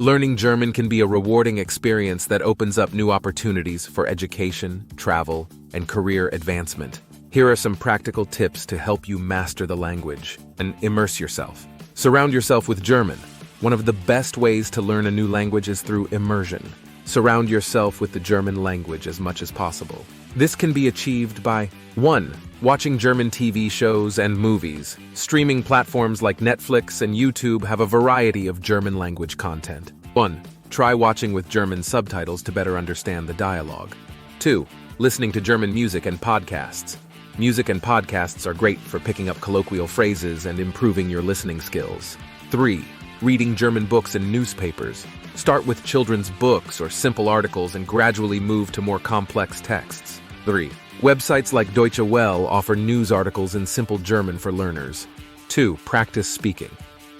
Learning German can be a rewarding experience that opens up new opportunities for education, travel, and career advancement. Here are some practical tips to help you master the language and immerse yourself. Surround yourself with German. One of the best ways to learn a new language is through immersion. Surround yourself with the German language as much as possible. This can be achieved by 1. Watching German TV shows and movies. Streaming platforms like Netflix and YouTube have a variety of German language content. 1. Try watching with German subtitles to better understand the dialogue. 2. Listening to German music and podcasts. Music and podcasts are great for picking up colloquial phrases and improving your listening skills. 3. Reading German books and newspapers. Start with children's books or simple articles and gradually move to more complex texts. 3. Websites like Deutsche Welle offer news articles in simple German for learners. 2. Practice speaking.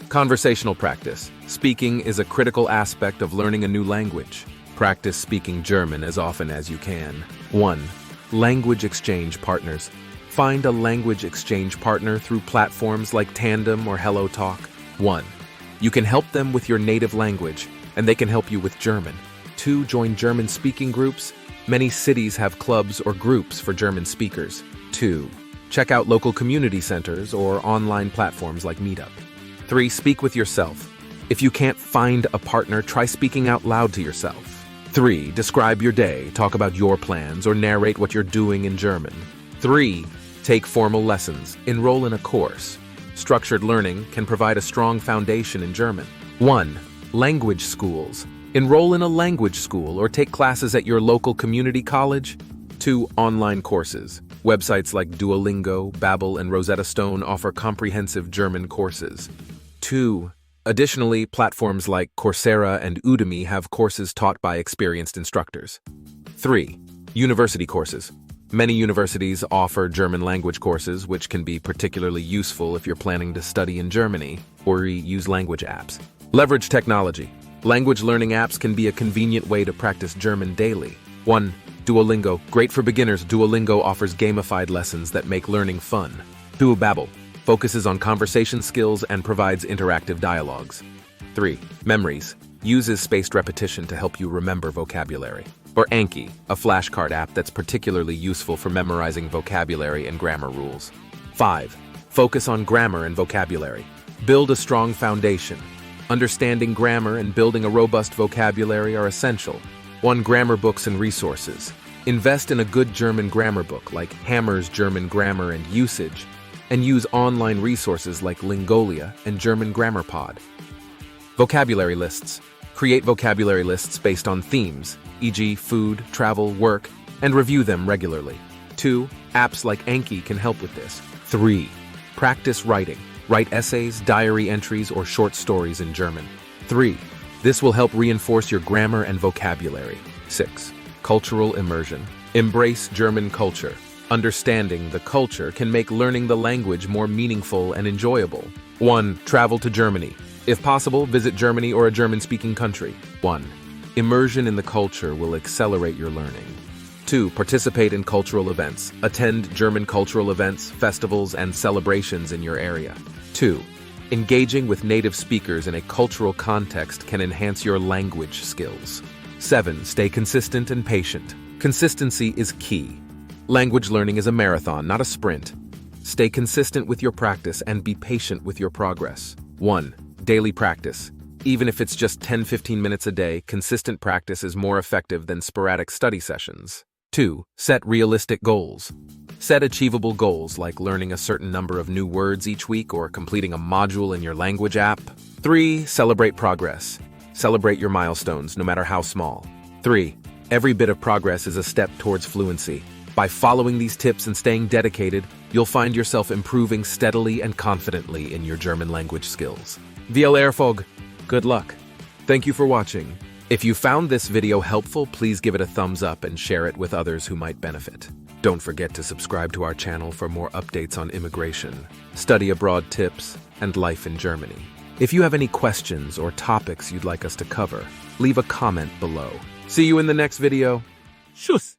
Conversational practice. Speaking is a critical aspect of learning a new language. Practice speaking German as often as you can. 1. Language exchange partners. Find a language exchange partner through platforms like Tandem or HelloTalk. 1. You can help them with your native language, and they can help you with German. 2. Join German speaking groups. Many cities have clubs or groups for German speakers. 2. Check out local community centers or online platforms like Meetup. 3. Speak with yourself. If you can't find a partner, try speaking out loud to yourself. 3. Describe your day, talk about your plans, or narrate what you're doing in German. 3. Take formal lessons, enroll in a course. Structured learning can provide a strong foundation in German. 1. Language schools. Enroll in a language school or take classes at your local community college. 2. Online courses. Websites like Duolingo, Babbel, and Rosetta Stone offer comprehensive German courses. 2. Additionally, platforms like Coursera and Udemy have courses taught by experienced instructors. 3. University courses. Many universities offer German language courses, which can be particularly useful if you're planning to study in Germany or use language apps. Leverage technology. Language learning apps can be a convenient way to practice German daily. 1. Duolingo. Great for beginners, Duolingo offers gamified lessons that make learning fun. 2. Babbel. Focuses on conversation skills and provides interactive dialogues. 3. Memories. Uses spaced repetition to help you remember vocabulary. Or Anki, a flashcard app that's particularly useful for memorizing vocabulary and grammar rules. 5. Focus on grammar and vocabulary. Build a strong foundation. Understanding grammar and building a robust vocabulary are essential. 1. Grammar books and resources. Invest in a good German grammar book like Hammer's German Grammar and Usage, and use online resources like Lingolia and German Grammar Pod. Vocabulary lists. Create vocabulary lists based on themes, e.g. food, travel, work, and review them regularly. 2. Apps like Anki can help with this. 3. Practice writing. Write essays, diary entries, or short stories in German. 3. This will help reinforce your grammar and vocabulary. 6. Cultural immersion. Embrace German culture. Understanding the culture can make learning the language more meaningful and enjoyable. 1. Travel to Germany. If possible, visit Germany or a German-speaking country. 1. Immersion in the culture will accelerate your learning. 2. Participate in cultural events. Attend German cultural events, festivals, and celebrations in your area. 2. Engaging with native speakers in a cultural context can enhance your language skills. 7. Stay consistent and patient. Consistency is key. Language learning is a marathon, not a sprint. Stay consistent with your practice and be patient with your progress. 1. Daily practice. Even if it's just 10-15 minutes a day, consistent practice is more effective than sporadic study sessions. 2. Set realistic goals. Set achievable goals like learning a certain number of new words each week or completing a module in your language app. 3. Celebrate progress. Celebrate your milestones, no matter how small. 3. Every bit of progress is a step towards fluency. By following these tips and staying dedicated, you'll find yourself improving steadily and confidently in your German language skills. Viel Erfolg. Good luck. Thank you for watching. If you found this video helpful, please give it a thumbs up and share it with others who might benefit. Don't forget to subscribe to our channel for more updates on immigration, study abroad tips, and life in Germany. If you have any questions or topics you'd like us to cover, leave a comment below. See you in the next video. Tschüss.